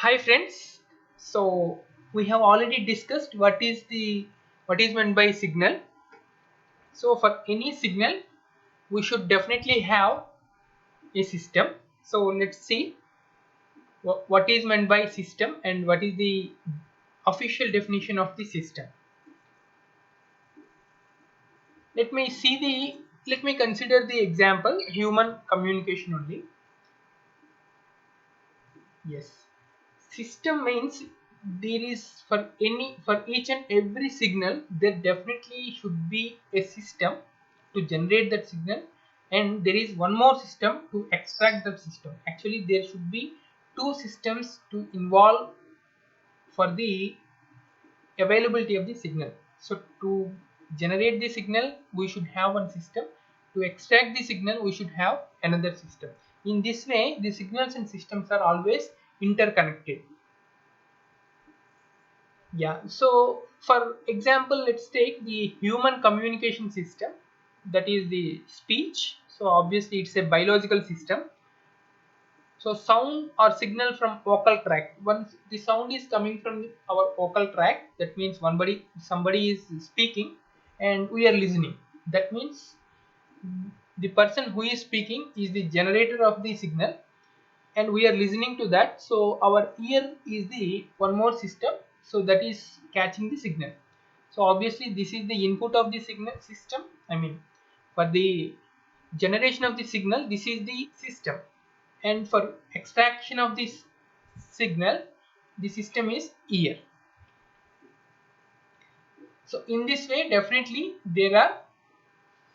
Hi friends. So we have already discussed what is meant by signal. So for any signal we should definitely have a system. So let's see what is meant by system and what is the official definition of the system. Let me consider the example human communication only. Yes. System means there is for each and every signal there definitely should be a system to generate that signal, and there is one more system to extract that system. Actually there should be two systems to involve for the availability of the signal. So to generate the signal we should have one system, to extract the signal we should have another system. In this way the signals and systems are always interconnected. Yeah, so for example, let's take the human communication system, that is the speech. So obviously it's a biological system. So sound or signal from vocal tract. Once the sound is coming from our vocal tract, that means somebody is speaking and we are listening. That means the person who is speaking is the generator of the signal and we are listening to that. So our ear is the one more system, so that is catching the signal. So obviously this is the input of the signal system, I mean for the generation of the signal this is the system, and for extraction of this signal the system is ear. So in this way definitely there are,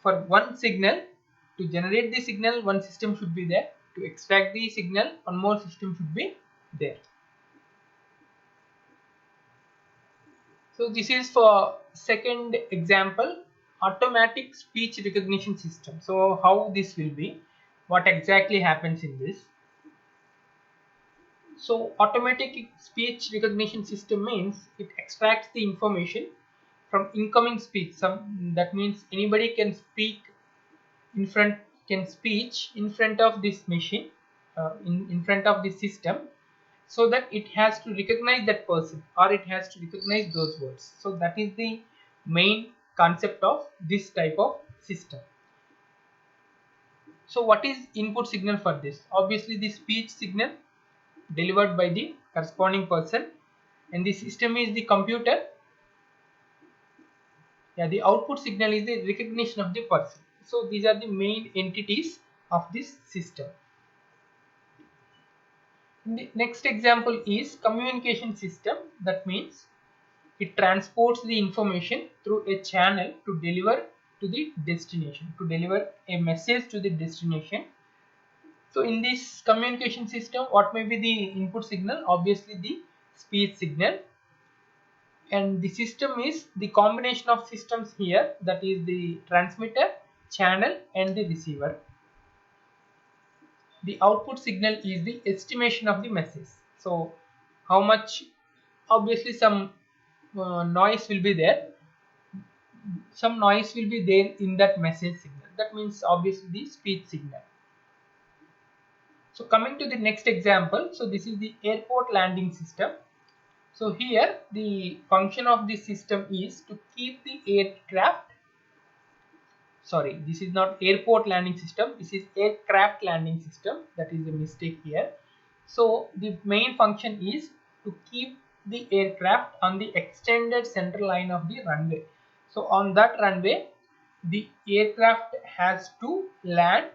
for one signal, to generate the signal one system should be there, to extract the signal one more system should be there. So this is for second example, automatic speech recognition system. So how this will be, what exactly happens in this. So automatic speech recognition system means it extracts the information from incoming speech. That means anybody can in front speech in front of this machine, in front of the system, so that it has to recognize that person or it has to recognize those words. So that is the main concept of this type of system. So what is input signal for this? Obviously the speech signal delivered by the corresponding person, and the system is the computer. Yeah, the output signal is the recognition of the person. So these are the main entities of this system. The next example is communication system. That means it transports the information through a channel to deliver to the destination, to deliver a message to the destination. So in this communication system, what may be the input signal? Obviously the speech signal, and the system is the combination of systems here, that is the transmitter, channel and the receiver. The output signal is the estimation of the message. So how much, obviously some noise will be there, in that message signal. That means obviously the speech signal. So coming to the next example, so this is the airport landing system. So here the function of this system is to keep the aircraft, sorry, this is not airport landing system, this is aircraft landing system, that is a mistake here. So the main function is to keep the aircraft on the extended center line of the runway. So on that runway the aircraft has to land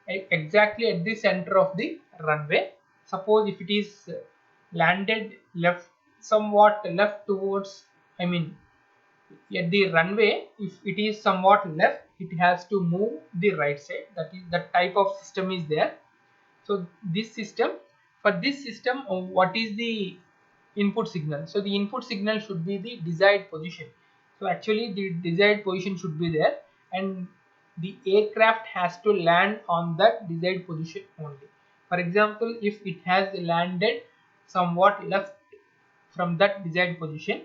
exactly at the center of the runway. Suppose if it is landed left, somewhat left towards, I mean at the runway, if it is somewhat left it has to move the right side. That is, that type of system is there. So this system, for this system, what is the input signal? So the input signal should be the desired position. So actually the desired position should be there, and the aircraft has to land on that desired position only. For example, if it has landed somewhat left from that desired position,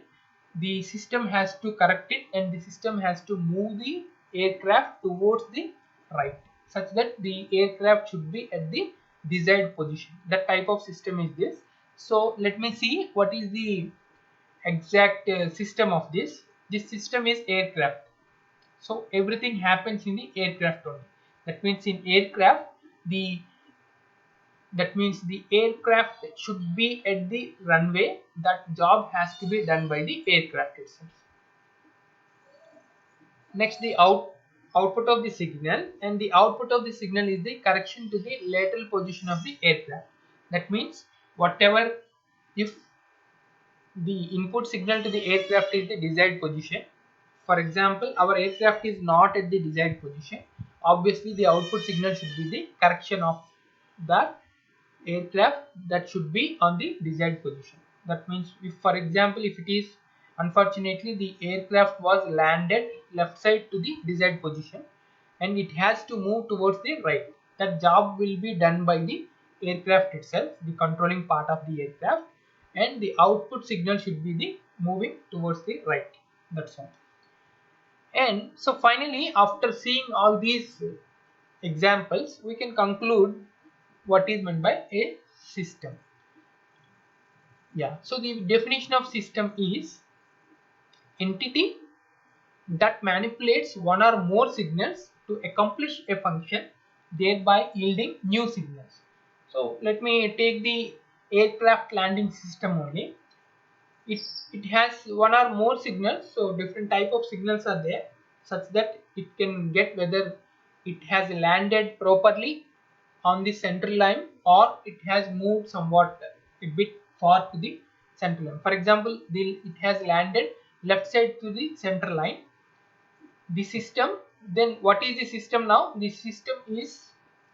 the system has to correct it and the system has to move the aircraft towards the right, such that the aircraft should be at the desired position. That type of system is this. So let me see what is the exact system of this. This system is aircraft. So everything happens in the aircraft only. That means in aircraft, the aircraft should be at the runway. That job has to be done by the aircraft itself. Next, the output of the signal, and the output of the signal is the correction to the lateral position of the aircraft. That means whatever, if the input signal to the aircraft is the desired position, for example our aircraft is not at the desired position, obviously the output signal should be the correction of the aircraft that should be on the desired position. That means if, for example, if it is unfortunately the aircraft was landed left side to the desired position and it has to move towards the right, that job will be done by the aircraft itself, the controlling part of the aircraft, and the output signal should be the moving towards the right. That's all. And so finally, after seeing all these examples, we can conclude what is meant by a system. Yeah, so the definition of system is entity that manipulates one or more signals to accomplish a function, thereby yielding new signals. So let me take the aircraft landing system only. It has one or more signals, so different type of signals are there, such that it can get whether it has landed properly on the central line or it has moved somewhat a bit far to the central line. For example, it has landed left side to the central line, the system. Then what is the system now? The system is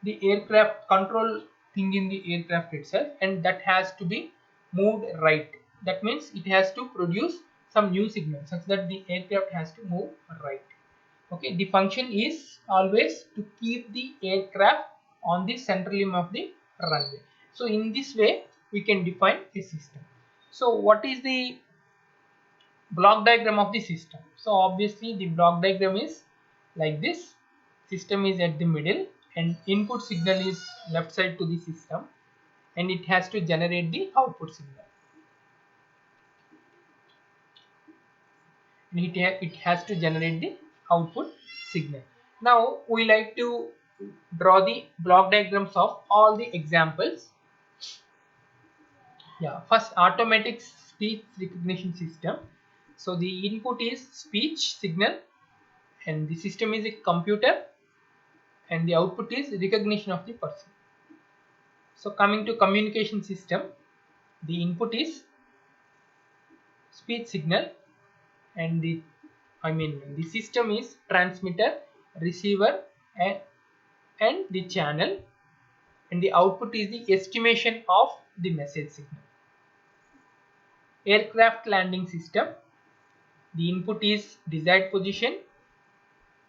the aircraft control thing in the aircraft itself, and that has to be moved right. That means it has to produce some new signal such that the aircraft has to move right. Okay, the function is always to keep the aircraft on the central limb of the runway. So in this way we can define a system. So what is the block diagram of the system? So obviously the block diagram is like this. System is at the middle and input signal is left side to the system, and it has to generate the output signal, and it has to generate the output signal. Now we like to draw the block diagrams of all the examples. Yeah, first, automatic speech recognition system. So the input is speech signal and the system is a computer, and the output is recognition of the person. So coming to communication system, the input is speech signal, and the system is transmitter, receiver, and the channel, and the output is the estimation of the message signal. Aircraft landing system, the input is desired position,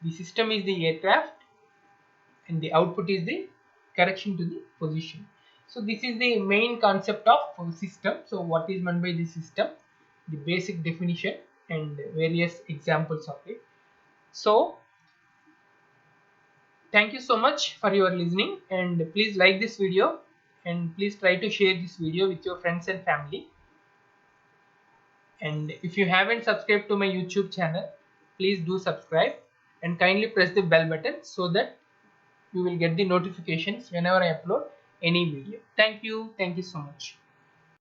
the system is the aircraft, and the output is the correction to the position. So this is the main concept of system. So what is meant by the system, the basic definition and various examples of it. So thank you so much for your listening, and please like this video and please try to share this video with your friends and family. And if you haven't subscribed to my YouTube channel, please do subscribe and kindly press the bell button so that you will get the notifications whenever I upload any video. Thank you so much.